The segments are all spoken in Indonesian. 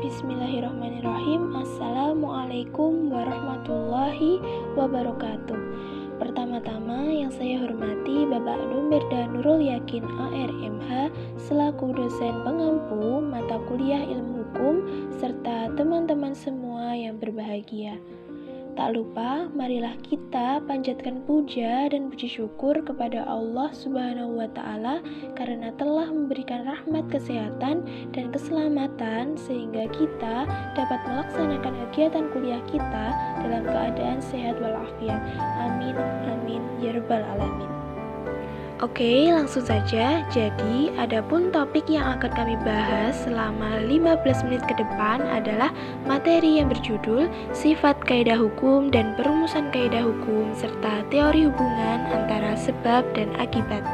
Bismillahirrahmanirrahim. Assalamualaikum warahmatullahi wabarakatuh. Pertama-tama yang saya hormati Bapak Numirda Nurul Yakin ARMH selaku dosen pengampu mata kuliah ilmu hukum serta teman-teman semua yang berbahagia. Tak lupa, marilah kita panjatkan puja dan puji syukur kepada Allah Subhanahu wa Ta'ala karena telah memberikan rahmat kesehatan dan keselamatan sehingga kita dapat melaksanakan kegiatan kuliah kita dalam keadaan sehat walafiat. Amin, amin, ya rabbal alamin. Oke, langsung saja. Jadi, adapun topik yang akan kami bahas selama 15 menit ke depan adalah materi yang berjudul Sifat Kaidah Hukum dan Perumusan Kaidah Hukum serta teori hubungan antara sebab dan akibat.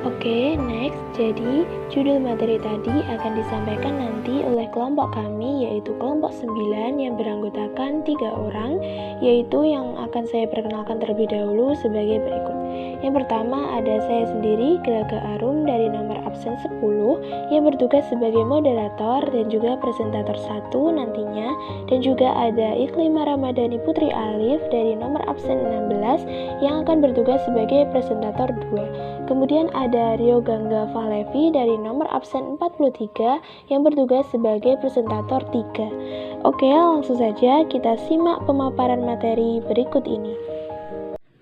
Oke, next. Jadi, judul materi tadi akan disampaikan nanti oleh kelompok kami, yaitu kelompok 9 yang beranggotakan 3 orang, yaitu yang akan saya perkenalkan terlebih dahulu sebagai berikut. Yang pertama ada saya sendiri, Gelaga Arum dari nomor absen 10, yang bertugas sebagai moderator dan juga presentator 1 nantinya, dan juga ada Iklimah Ramadhani Putri Alif dari nomor absen 16, yang akan bertugas sebagai presentator 2. Kemudian ada Rio Gangga Fahlevi dari nomor absen 43 yang bertugas sebagai presentator 3. Oke, langsung saja kita simak pemaparan materi berikut ini.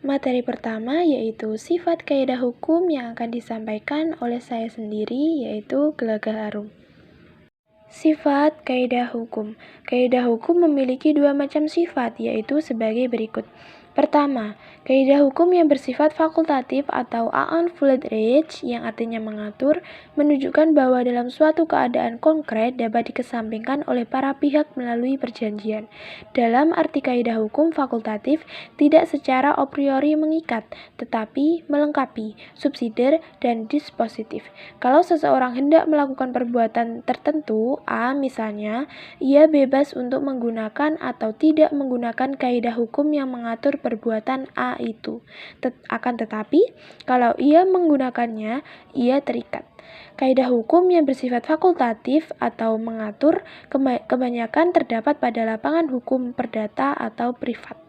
Materi pertama yaitu sifat kaidah hukum yang akan disampaikan oleh saya sendiri yaitu Gelagah Arum. Sifat kaidah hukum. Kaidah hukum memiliki 2 macam sifat yaitu sebagai berikut. Pertama, kaidah hukum yang bersifat fakultatif atau unfully-reach yang artinya mengatur, menunjukkan bahwa dalam suatu keadaan konkret dapat dikesampingkan oleh para pihak melalui perjanjian. Dalam arti kaidah hukum fakultatif, tidak secara a priori mengikat, tetapi melengkapi, subsidiar, dan dispositif. Kalau seseorang hendak melakukan perbuatan tertentu, A misalnya, ia bebas untuk menggunakan atau tidak menggunakan kaidah hukum yang mengatur perbuatan A itu. Akan tetapi, kalau ia menggunakannya, ia terikat. Kaidah hukum yang bersifat fakultatif atau mengatur kebanyakan terdapat pada lapangan hukum perdata atau privat.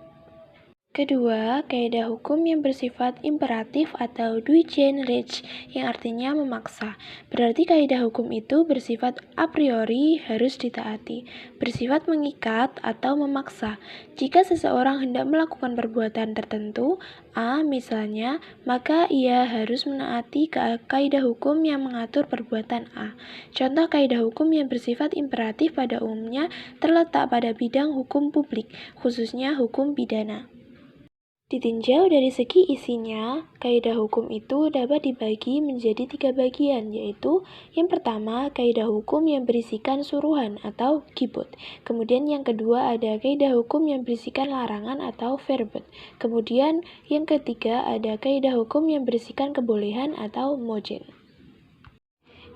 Kedua, kaidah hukum yang bersifat imperatif atau Duijin-Recht yang artinya memaksa. Berarti kaidah hukum itu bersifat a priori harus ditaati, bersifat mengikat atau memaksa. Jika seseorang hendak melakukan perbuatan tertentu, A misalnya, maka ia harus menaati kaidah hukum yang mengatur perbuatan A. Contoh kaidah hukum yang bersifat imperatif pada umumnya terletak pada bidang hukum publik, khususnya hukum pidana. Ditinjau dari segi isinya, kaidah hukum itu dapat dibagi menjadi 3 bagian, yaitu yang pertama, kaidah hukum yang berisikan suruhan atau gibot. Kemudian yang kedua ada kaidah hukum yang berisikan larangan atau verbot. Kemudian yang ketiga ada kaidah hukum yang berisikan kebolehan atau mojen.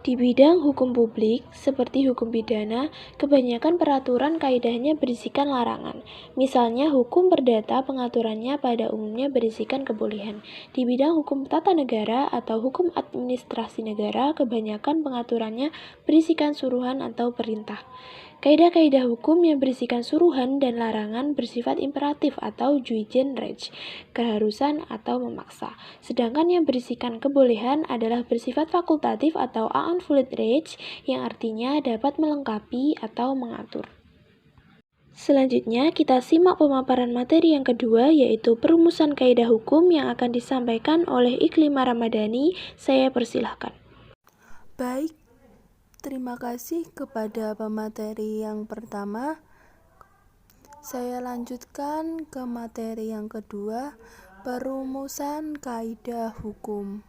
Di bidang hukum publik, seperti hukum pidana, kebanyakan peraturan kaidahnya berisikan larangan. Misalnya, hukum perdata pengaturannya pada umumnya berisikan kebolehan. Di bidang hukum tata negara atau hukum administrasi negara, kebanyakan pengaturannya berisikan suruhan atau perintah. Kaidah-kaidah hukum yang berisikan suruhan dan larangan bersifat imperatif atau Duijin-Recht, keharusan atau memaksa. Sedangkan yang berisikan kebolehan adalah bersifat fakultatif atau unfully-Recht yang artinya dapat melengkapi atau mengatur. Selanjutnya, kita simak pemaparan materi yang kedua, yaitu perumusan kaidah hukum yang akan disampaikan oleh Iklimah Ramadhani. Saya persilahkan. Baik. Terima kasih kepada pemateri yang pertama. Saya lanjutkan ke materi yang kedua, perumusan kaidah hukum.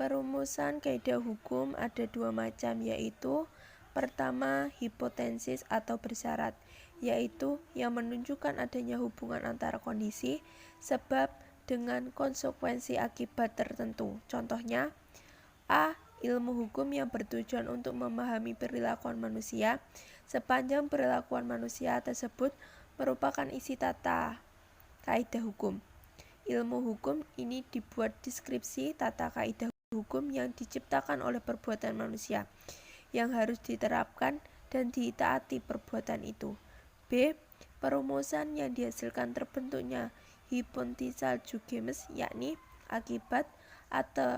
Perumusan kaidah hukum ada 2 macam, yaitu pertama, hipotesis atau bersyarat, yaitu yang menunjukkan adanya hubungan antara kondisi, sebab dengan konsekuensi akibat tertentu. Contohnya, A. Ilmu hukum yang bertujuan untuk memahami perilakuan manusia, sepanjang perilakuan manusia tersebut merupakan isi tata kaidah hukum. Ilmu hukum ini dibuat deskripsi tata kaidah hukum yang diciptakan oleh perbuatan manusia. yang harus diterapkan dan ditaati perbuatan itu. B. Perumusan yang dihasilkan terbentuknya hypothetical judgments, yakni akibat atau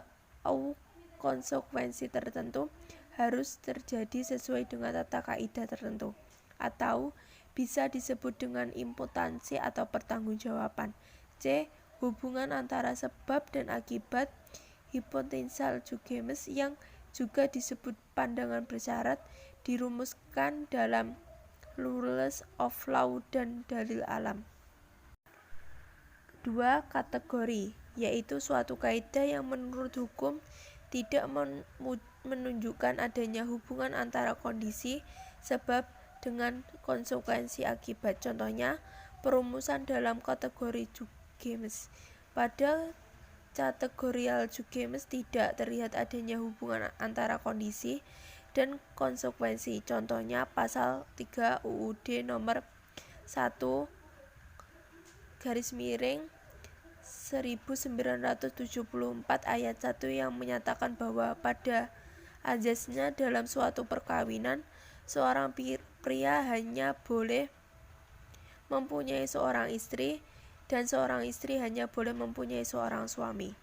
konsekuensi tertentu harus terjadi sesuai dengan tata kaidah tertentu, atau bisa disebut dengan imputansi atau pertanggungjawaban. C. Hubungan antara sebab dan akibat hypothetical judgments yang juga disebut pandangan bersyarat dirumuskan dalam rules of law dan dalil alam. 2. Kategori, yaitu suatu kaidah yang menurut hukum tidak menunjukkan adanya hubungan antara kondisi sebab dengan konsekuensi akibat. Contohnya, perumusan dalam kategori judgments. Pada kategorial judgments tidak terlihat adanya hubungan antara kondisi dan konsekuensi. Contohnya pasal 3 UUD nomor 1/1974 ayat 1 yang menyatakan bahwa pada azasnya dalam suatu perkawinan seorang pria hanya boleh mempunyai seorang istri dan seorang istri hanya boleh mempunyai seorang suami.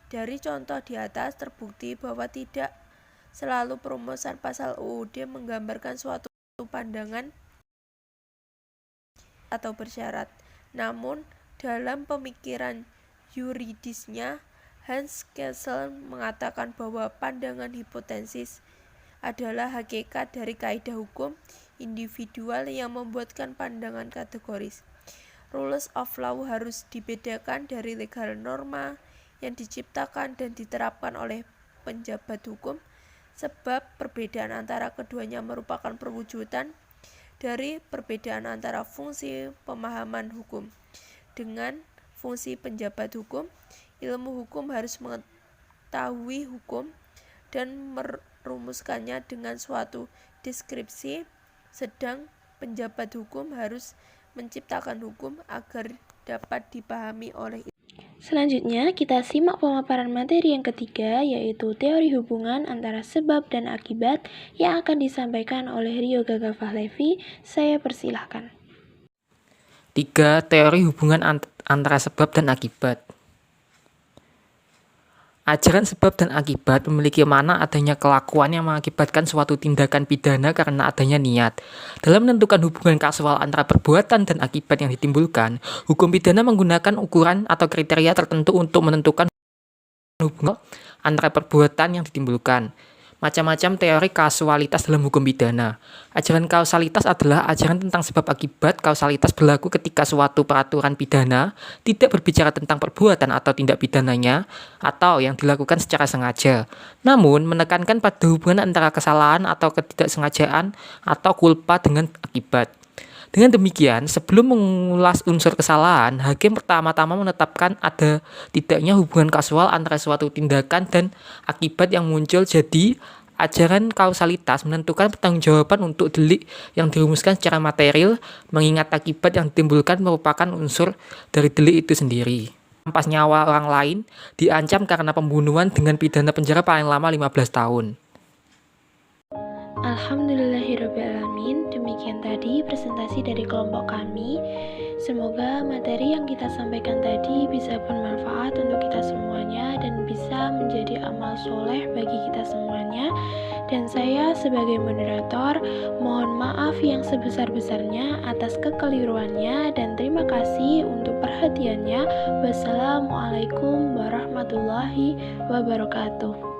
Dari contoh di atas terbukti bahwa tidak selalu perumusan pasal UUD menggambarkan suatu pandangan atau bersyarat. Namun, dalam pemikiran yuridisnya, Hans Kessel mengatakan bahwa pandangan hipotesis adalah hakikat dari kaidah hukum individual yang membuatkan pandangan kategoris. Rules of law harus dibedakan dari legal norma yang diciptakan dan diterapkan oleh penjabat hukum, sebab perbedaan antara keduanya merupakan perwujudan dari perbedaan antara fungsi pemahaman hukum. Dengan fungsi penjabat hukum, ilmu hukum harus mengetahui hukum dan merumuskannya dengan suatu deskripsi, sedang penjabat hukum harus menciptakan hukum agar dapat dipahami oleh. Selanjutnya, kita simak pemaparan materi yang ketiga, yaitu teori hubungan antara sebab dan akibat yang akan disampaikan oleh Rio Gaga Fahlevi. Saya persilahkan. 3. Teori hubungan antara sebab dan akibat. Ajaran sebab dan akibat memiliki makna adanya kelakuan yang mengakibatkan suatu tindakan pidana karena adanya niat. Dalam menentukan hubungan kausal antara perbuatan dan akibat yang ditimbulkan, hukum pidana menggunakan ukuran atau kriteria tertentu untuk menentukan hubungan antara perbuatan yang ditimbulkan. Macam-macam teori kausalitas dalam hukum pidana. Ajaran kausalitas adalah ajaran tentang sebab akibat. Kausalitas berlaku ketika suatu peraturan pidana tidak berbicara tentang perbuatan atau tindak pidananya atau yang dilakukan secara sengaja, namun menekankan pada hubungan antara kesalahan atau ketidaksengajaan atau culpa dengan akibat. Dengan demikian, sebelum mengulas unsur kesalahan, hakim pertama-tama menetapkan ada tidaknya hubungan kausal antara suatu tindakan dan akibat yang muncul. Jadi, ajaran kausalitas menentukan pertanggungjawaban untuk delik yang dirumuskan secara material, mengingat akibat yang ditimbulkan merupakan unsur dari delik itu sendiri. Rampas nyawa orang lain diancam karena pembunuhan dengan pidana penjara paling lama 15 tahun. Alhamdulillahirrabbilalamin. Demikian tadi presentasi dari kelompok kami. Semoga materi yang kita sampaikan tadi bisa bermanfaat untuk kita semuanya dan bisa menjadi amal soleh bagi kita semuanya. Dan saya sebagai moderator mohon maaf yang sebesar-besarnya atas kekeliruannya dan terima kasih untuk perhatiannya. Wassalamualaikum warahmatullahi wabarakatuh.